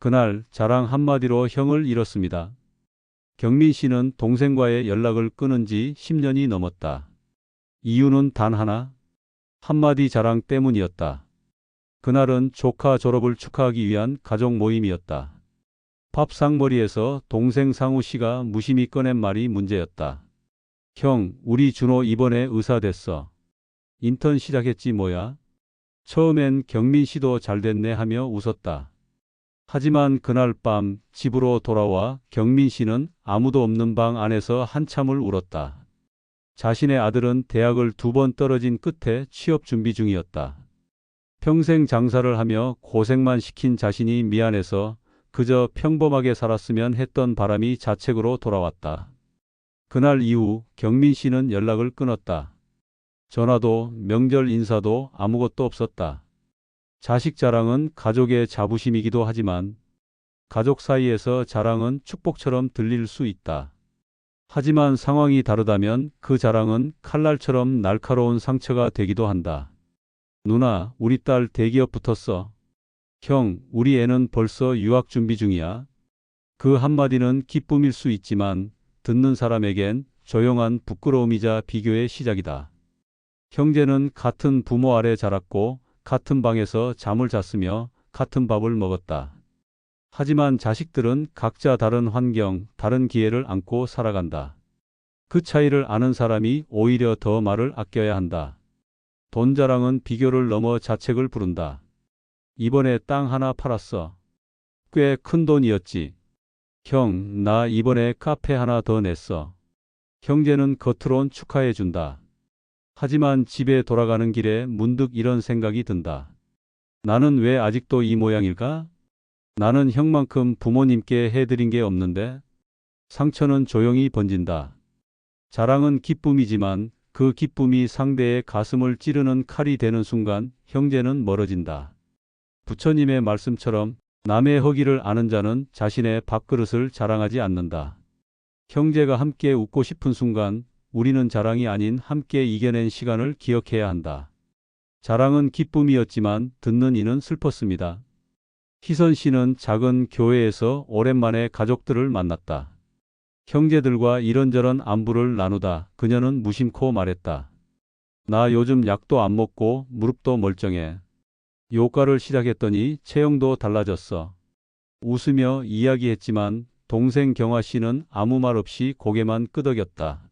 그날 자랑 한마디로 형을 잃었습니다. 경민 씨는 동생과의 연락을 끊은 지 10년이 넘었다. 이유는 단 하나, 한마디 자랑 때문이었다. 그날은 조카 졸업을 축하하기 위한 가족 모임이었다. 밥상머리에서 동생 상우 씨가 무심히 꺼낸 말이 문제였다. 형, 우리 준호 이번에 의사 됐어. 인턴 시작했지 뭐야? 처음엔 경민 씨도 잘 됐네 하며 웃었다. 하지만 그날 밤 집으로 돌아와 경민 씨는 아무도 없는 방 안에서 한참을 울었다. 자신의 아들은 대학을 2번 떨어진 끝에 취업 준비 중이었다. 평생 장사를 하며 고생만 시킨 자신이 미안해서 그저 평범하게 살았으면 했던 바람이 자책으로 돌아왔다. 그날 이후 경민 씨는 연락을 끊었다. 전화도 명절 인사도 아무것도 없었다. 자식 자랑은 가족의 자부심이기도 하지만 가족 사이에서 자랑은 축복처럼 들릴 수 있다. 하지만 상황이 다르다면 그 자랑은 칼날처럼 날카로운 상처가 되기도 한다. 누나, 우리 딸 대기업 붙었어. 형, 우리 애는 벌써 유학 준비 중이야. 그 한마디는 기쁨일 수 있지만 듣는 사람에겐 조용한 부끄러움이자 비교의 시작이다. 형제는 같은 부모 아래 자랐고 같은 방에서 잠을 잤으며 같은 밥을 먹었다. 하지만 자식들은 각자 다른 환경, 다른 기회를 안고 살아간다. 그 차이를 아는 사람이 오히려 더 말을 아껴야 한다. 돈 자랑은 비교를 넘어 자책을 부른다. 이번에 땅 하나 팔았어. 꽤 큰 돈이었지. 형, 나 이번에 카페 하나 더 냈어. 형제는 겉으론 축하해 준다. 하지만 집에 돌아가는 길에 문득 이런 생각이 든다. 나는 왜 아직도 이 모양일까? 나는 형만큼 부모님께 해드린 게 없는데? 상처는 조용히 번진다. 자랑은 기쁨이지만 그 기쁨이 상대의 가슴을 찌르는 칼이 되는 순간 형제는 멀어진다. 부처님의 말씀처럼 남의 허기를 아는 자는 자신의 밥그릇을 자랑하지 않는다. 형제가 함께 웃고 싶은 순간 우리는 자랑이 아닌 함께 이겨낸 시간을 기억해야 한다. 자랑은 기쁨이었지만 듣는 이는 슬펐습니다. 희선 씨는 작은 교회에서 오랜만에 가족들을 만났다. 형제들과 이런저런 안부를 나누다 그녀는 무심코 말했다. 나 요즘 약도 안 먹고 무릎도 멀쩡해. 요가를 시작했더니 체형도 달라졌어. 웃으며 이야기했지만 동생 경화 씨는 아무 말 없이 고개만 끄덕였다.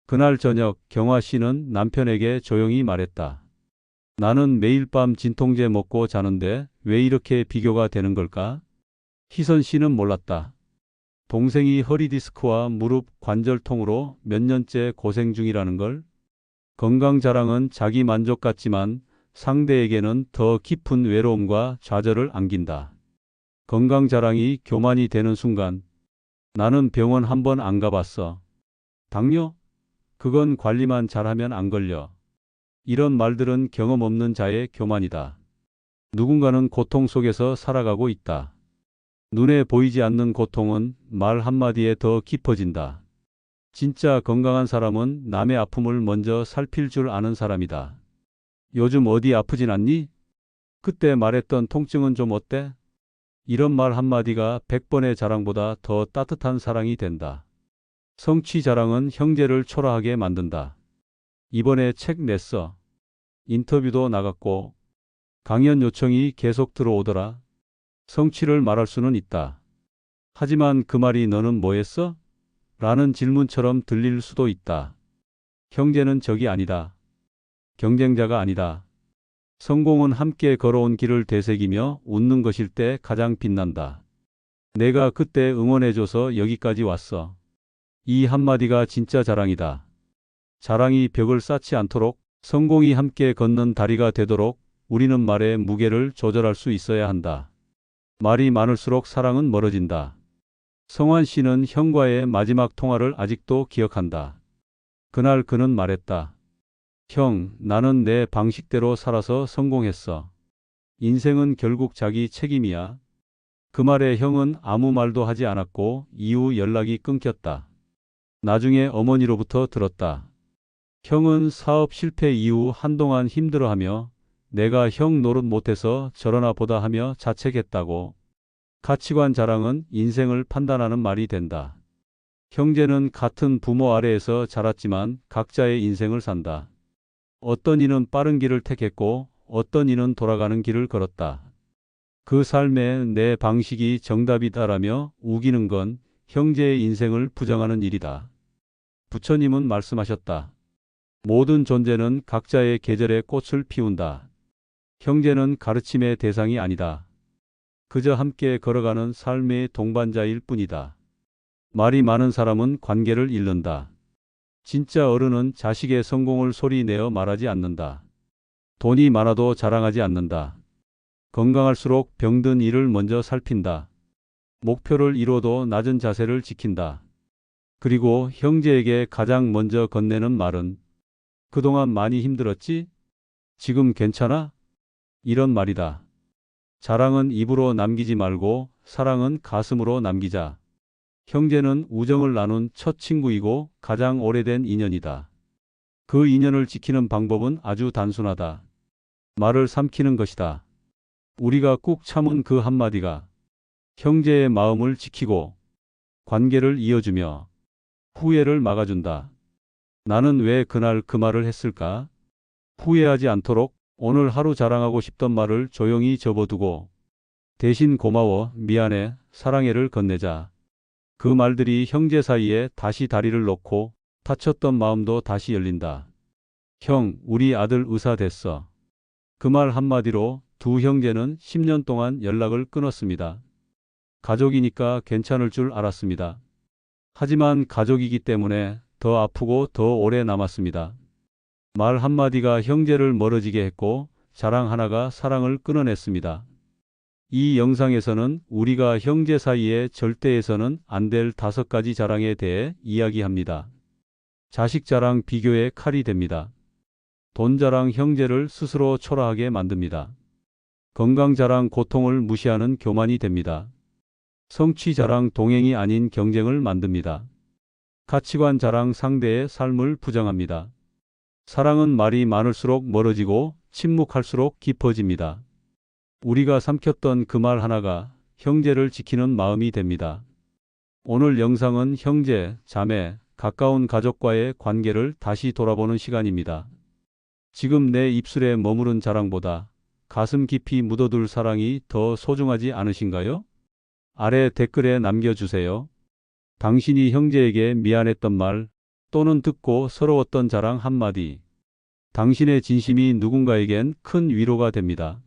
그날 저녁 경화 씨는 남편에게 조용히 말했다. 나는 매일 밤 진통제 먹고 자는데 왜 이렇게 비교가 되는 걸까? 희선 씨는 몰랐다. 동생이 허리 디스크와 무릎 관절통으로 몇 년째 고생 중이라는 걸. 건강 자랑은 자기 만족 같지만 상대에게는 더 깊은 외로움과 좌절을 안긴다. 건강 자랑이 교만이 되는 순간 나는 병원 한 번 안 가봤어. 당뇨? 그건 관리만 잘하면 안 걸려. 이런 말들은 경험 없는 자의 교만이다. 누군가는 고통 속에서 살아가고 있다. 눈에 보이지 않는 고통은 말 한마디에 더 깊어진다. 진짜 건강한 사람은 남의 아픔을 먼저 살필 줄 아는 사람이다. 요즘 어디 아프진 않니? 그때 말했던 통증은 좀 어때? 이런 말 한마디가 100번의 자랑보다 더 따뜻한 사랑이 된다. 성취 자랑은 형제를 초라하게 만든다. 이번에 책 냈어. 인터뷰도 나갔고 강연 요청이 계속 들어오더라. 성취를 말할 수는 있다. 하지만 그 말이 너는 뭐 했어? 라는 질문처럼 들릴 수도 있다. 형제는 적이 아니다. 경쟁자가 아니다. 성공은 함께 걸어온 길을 되새기며 웃는 것일 때 가장 빛난다. 내가 그때 응원해줘서 여기까지 왔어. 이 한마디가 진짜 자랑이다. 자랑이 벽을 쌓지 않도록, 성공이 함께 걷는 다리가 되도록 우리는 말의 무게를 조절할 수 있어야 한다. 말이 많을수록 사랑은 멀어진다. 성환 씨는 형과의 마지막 통화를 아직도 기억한다. 그날 그는 말했다. 형, 나는 내 방식대로 살아서 성공했어. 인생은 결국 자기 책임이야. 그 말에 형은 아무 말도 하지 않았고 이후 연락이 끊겼다. 나중에 어머니로부터 들었다. 형은 사업 실패 이후 한동안 힘들어하며 내가 형 노릇 못해서 저러나 보다 하며 자책했다고. 가치관 자랑은 인생을 판단하는 말이 된다. 형제는 같은 부모 아래에서 자랐지만 각자의 인생을 산다. 어떤 이는 빠른 길을 택했고 어떤 이는 돌아가는 길을 걸었다. 그 삶에 내 방식이 정답이다라며 우기는 건 형제의 인생을 부정하는 일이다. 부처님은 말씀하셨다. 모든 존재는 각자의 계절에 꽃을 피운다. 형제는 가르침의 대상이 아니다. 그저 함께 걸어가는 삶의 동반자일 뿐이다. 말이 많은 사람은 관계를 잃는다. 진짜 어른은 자식의 성공을 소리내어 말하지 않는다. 돈이 많아도 자랑하지 않는다. 건강할수록 병든 이를 먼저 살핀다. 목표를 이뤄도 낮은 자세를 지킨다. 그리고 형제에게 가장 먼저 건네는 말은 그동안 많이 힘들었지? 지금 괜찮아? 이런 말이다. 자랑은 입으로 남기지 말고 사랑은 가슴으로 남기자. 형제는 우정을 나눈 첫 친구이고 가장 오래된 인연이다. 그 인연을 지키는 방법은 아주 단순하다. 말을 삼키는 것이다. 우리가 꾹 참은 그 한마디가 형제의 마음을 지키고 관계를 이어주며 후회를 막아준다. 나는 왜 그날 그 말을 했을까? 후회하지 않도록 오늘 하루 자랑하고 싶던 말을 조용히 접어두고 대신 고마워, 미안해, 사랑해를 건네자. 그 말들이 형제 사이에 다시 다리를 놓고 다쳤던 마음도 다시 열린다. 형, 우리 아들 의사 됐어. 그 말 한마디로 두 형제는 10년 동안 연락을 끊었습니다. 가족이니까 괜찮을 줄 알았습니다. 하지만 가족이기 때문에 더 아프고 더 오래 남았습니다. 말 한마디가 형제를 멀어지게 했고 자랑 하나가 사랑을 끊어냈습니다. 이 영상에서는 우리가 형제 사이에 절대 해서는 안 될 5가지 자랑에 대해 이야기합니다. 자식 자랑 비교의 칼이 됩니다. 돈 자랑 형제를 스스로 초라하게 만듭니다. 건강 자랑 고통을 무시하는 교만이 됩니다. 성취 자랑 동행이 아닌 경쟁을 만듭니다. 가치관 자랑 상대의 삶을 부정합니다. 사랑은 말이 많을수록 멀어지고 침묵할수록 깊어집니다. 우리가 삼켰던 그 말 하나가 형제를 지키는 마음이 됩니다. 오늘 영상은 형제, 자매, 가까운 가족과의 관계를 다시 돌아보는 시간입니다. 지금 내 입술에 머무른 자랑보다 가슴 깊이 묻어둘 사랑이 더 소중하지 않으신가요? 아래 댓글에 남겨주세요. 당신이 형제에게 미안했던 말 또는 듣고 서러웠던 자랑 한마디. 당신의 진심이 누군가에겐 큰 위로가 됩니다.